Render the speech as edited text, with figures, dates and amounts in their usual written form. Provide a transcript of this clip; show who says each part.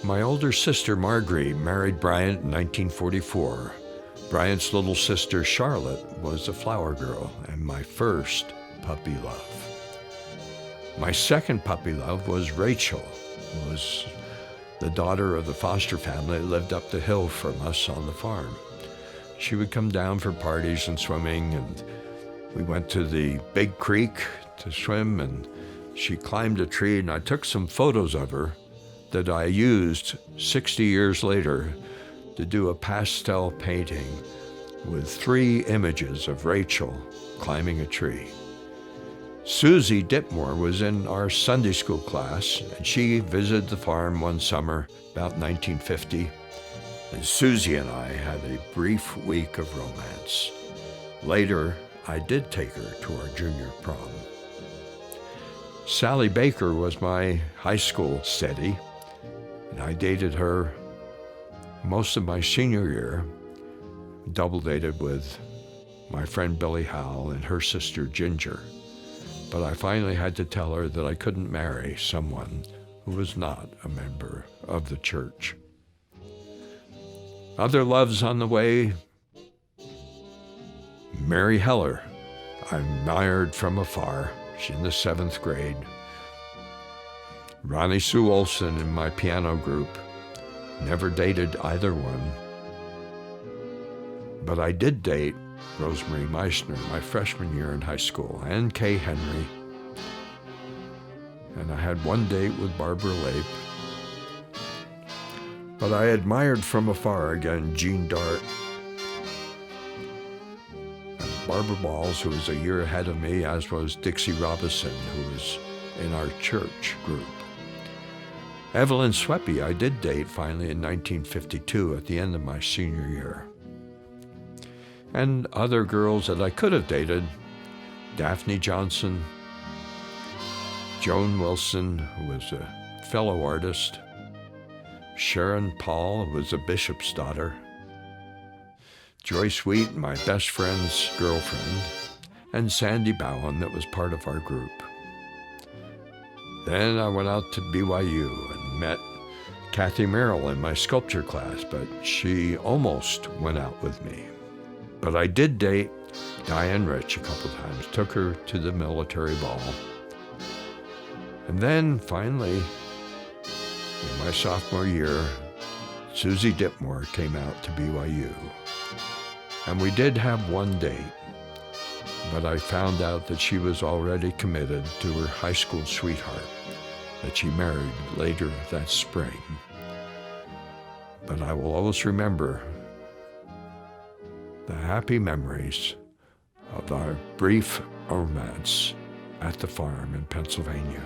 Speaker 1: My older sister, Marguerite, married Bryant in 1944. Bryant's little sister, Charlotte, was a flower girl and my first puppy love. My second puppy love was Rachel, who was the daughter of the foster family that lived up the hill from us on the farm. She would come down for parties and swimming, and we went to the big creek to swim, and she climbed a tree, and I took some photos of her that I used 60 years later to do a pastel painting with 3 images of Rachel climbing a tree. Susie Ditmore was in our Sunday school class, and she visited the farm one summer about 1950, and Susie and I had a brief week of romance. Later, I did take her to our junior prom. Sally Baker was my high school steady, and I dated her most of my senior year, double dated with my friend Billy Howell and her sister Ginger. But I finally had to tell her that I couldn't marry someone who was not a member of the church. Other loves on the way. Mary Heller, I admired from afar. She's in the 7th grade. Ronnie Sue Olson in my piano group. Never dated either one. But I did date Rosemary Meissner my freshman year in high school, and Kay Henry. And I had one date with Barbara Lape. But I admired from afar again Jean Dart, and Barbara Balls, who was a year ahead of me, as was Dixie Robinson, who was in our church group. Evelyn Sweppy I did date finally in 1952 at the end of my senior year. And other girls that I could have dated, Daphne Johnson, Joan Wilson, who was a fellow artist, Sharon Paul, who was a bishop's daughter, Joyce Wheat, my best friend's girlfriend, and Sandy Bowen, that was part of our group. Then I went out to BYU and met Kathy Merrill in my sculpture class, but she almost went out with me. But I did date Diane Rich a couple times, took her to the military ball. And then finally, in my sophomore year, Susie Ditmore came out to BYU. And we did have one date, but I found out that she was already committed to her high school sweetheart that she married later that spring. But I will always remember the happy memories of our brief romance at the farm in Pennsylvania.